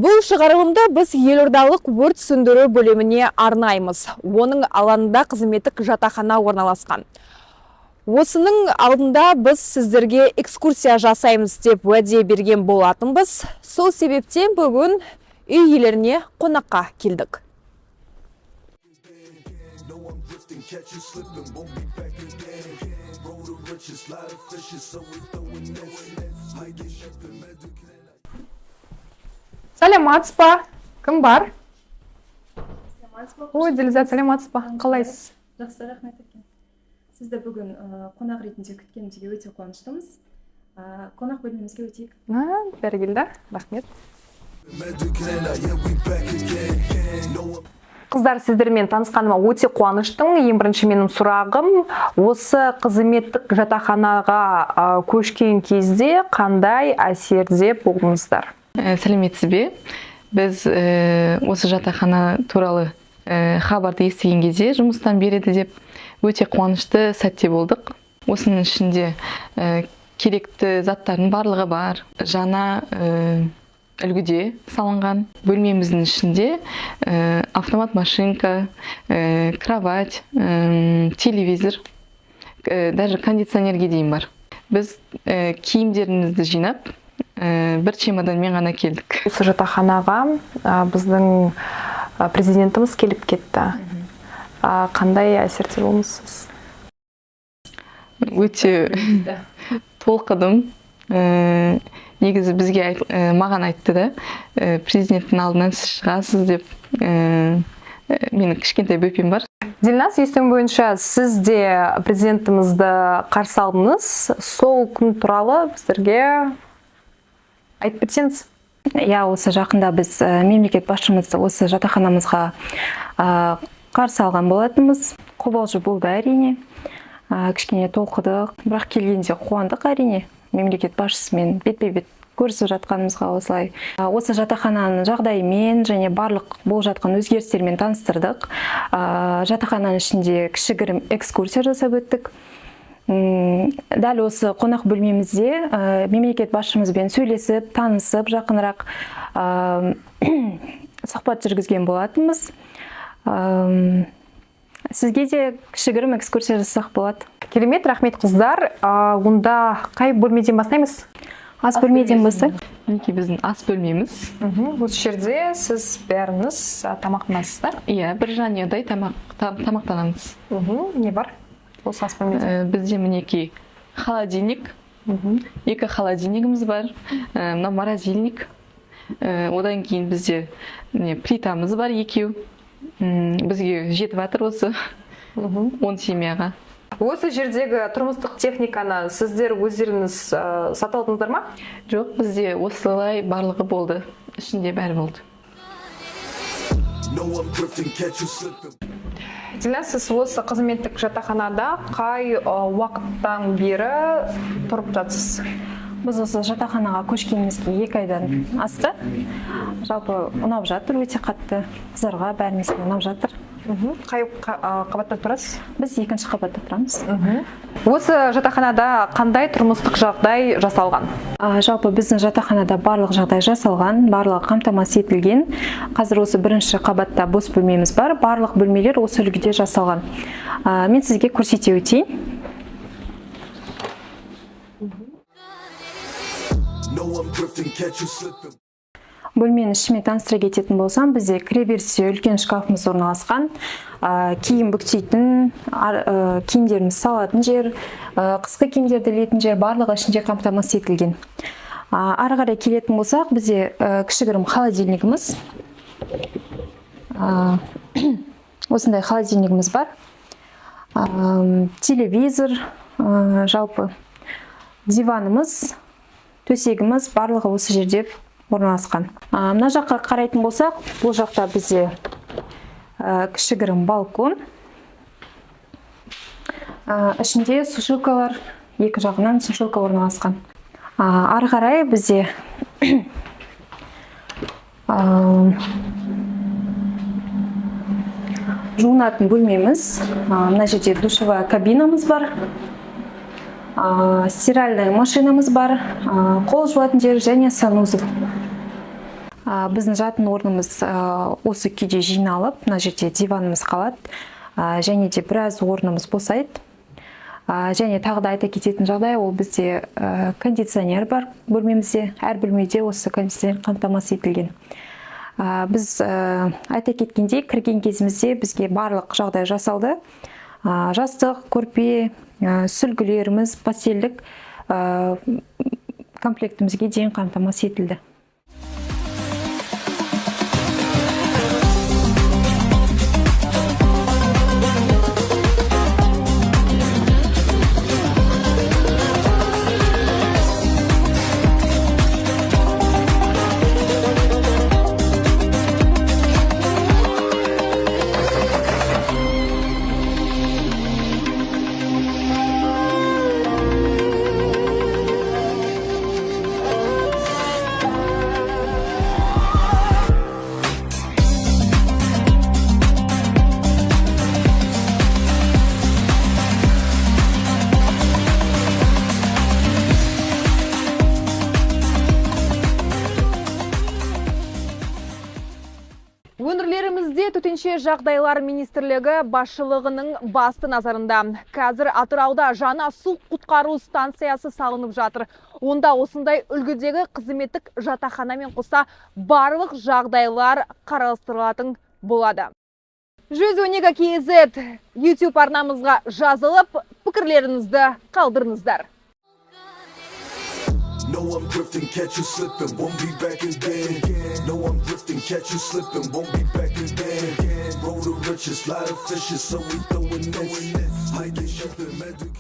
Бұл шығарылымда біз елордалық өрт сөндіру бөліміне арнаймыз. Оның алаңында қызметтік жатақхана орналасқан. Осының алдында біз сіздерге экскурсия жасаймыз деп уәде берген болатынбыз. Сол себептен бүгін үй иелеріне қонаққа келдік. Саламатсыз ба? Кім бар? Ой, Дилизат, саламатсыз ба? Қалайсыз? Жақсы, рахмет екен. Сізді бүгін қонақ ретінде күткенімізге өте қуаныштымыз. Қонақ бөлмемізге өтейік. Бәрі келді, рахмет. Қыздар, сіздермен танысқаныма өте қуаныштым. Ең бірінші менің сұрағым, осы қызметтік жатақханаға көшкен кезде қандай әсерде болдыңыздар? Сәлеметсіз бе? Біз осы жатақхана туралы хабарды естіген кезде жұмыстан береді деп өте қуанышты сәтте болдық. Осының ішінде керекті заттардың барлығы бар. Жаңа үлгіде салынған. Бөлмеміздің ішінде автомат машинка, кровать, телевизор, даже кондиционерге дейін бар. Біз киімдерімізді жинап, бір чемоданмен ғана келдік. Осы жатақханаға біздің президентіміз келіп кетті. Қандай әсерде болдыңыз? Өте толқыдым. Негізі бізге маған айтты да, президенттің алдынан сіз шығасыз деп, менің кішкентай бөпем бар. Дилназ, естуім бойынша сіз де президентімізді қарсы алдыңыз. Сол күн туралы біздерге айтып берсеңіз. Я, осы жақында біз мемлекет басшымызды осы жатақханамызға қарсы алған болатынбыз. Қобалжу болды әрине. Кішкене толқыдық, бірақ келгенде қуандық әрине. Мемлекет басшысымен бетпе-бет көрісіп жатқанымызға осылай. Осы жатақхананың жағдайымен және барлық болып жатқан өзгерістермен таныстырдық. Жатақхананың ішінде кішігірім экскурсия жасап өттік. Дәл осы қонақ бөлмемізде мемлекет басшымызбен сөйлесіп, танысып, жақынырақ сұхбат жүргізген болатынбыз. Сізге де кішігірім экскурсия жасақ болады. Керемет, рахмет қыздар. Онда қай бөлмеден бастаймыз? Ас бөлмеден бастайық. Мінекей біздің ас бөлмеміз. Осы жерде сіз бәріңіз тамақтанасыздар? Иә, бір жанұядай тамақтанамыз. Не бар? Осы ас бөлмеде? Бізде мінекей холодильник, екі холодильнигіміз бар, мына морозильник. Одан кейін бізде плитамыз бар екеу. Бізге жетіп жатыр осы 10 семьяға. Осы жердегі тұрмыстық техниканы сіздер өздеріңіз сатып алдыңыздар ма? Жоқ, бізде осылай барлығы болды. Ішінде бәрі болды. Дилназ, сіз осы қызметтік жатақханада қай уақыттан бері тұрып жатсыз? Біз осы жатақханаға көшкенімізге 2 айдан асты. Жалпы ұнап жатыр, өте қатты. Қыздарға бәрімізге ұнап жатыр. Қай қабатта тұрасыз? Біз 2-ші қабатта тұрамыз. Осы жатақханада қандай тұрмыстық жағдай жасалған? Жалпы біздің жатақханада барлық жағдай жасалған, барлығы қамтамасыз етілген. Қазір осы 1-ші қабатта бос бөлмеміз бар. Барлық бөлмелер осы үлгіде жасалған. Мен сізге көрсете өтейін. Бөлменің ішімен таныстыра кететін болсам, бізде кіреберісте үлкен шкафымыз орналасқан, киім бүктейтін, киімдеріміз салатын жер, қысқы киімдерді ілетін жер барлығы ішінде қамтамасыз етілген. Ары қарай келетін болсақ, бізде кішігірім холодильнигіміз. Осындай холодильнигіміз бар. Телевизор, жалпы диванымыз, төсегіміз барлығы осы жерде орналасқан. Мына жаққа қарайтын болсақ, бұл жақта бізде кішігірім балкон. Ішінде сушилкалар, екі жағынан сушилка орналасқан. Ары қарай бізде жуынатын бөлмеміз. Мына жерде душевая кабинамыз бар. Стиральный машинамыз бар. Қол жуатын жер және санузел. Біздің жатын орнымыз осы күйде жиналып, мына жерде диванымыз қалады, және де біраз орнымыз босайды. Және тағы да айта кететін жағдай, ол бізде кондиционер бар бөлмемізде, әр бөлмеде осы кондиционер қамтамасыз етілген. Біз айта кеткендей, кірген кезімізде бізге барлық жағдай жасалды. Жастық, көрпе, сүлгілеріміз, постельдік комплектімізге дейін қамтамасыз етілді. Өңірлерімізде төтенше жағдайлар министрлігі басшылығының басты назарында. Қазір Атырауда жаңа су құтқару станциясы салынып жатыр. Онда осындай үлгідегі қызметтік жатақханамен қоса барлық жағдайлар қарастырылатын болады. 112 KZ YouTube арнамызға жазылып, пікірлеріңізді қалдырыңыздар. No, I'm drifting, catch you slipping, won't be back again. No, I'm drifting, catch you slipping, won't be back again. Roll the riches, lot of fishes, so we throwing nets. Hide the ship, the magic.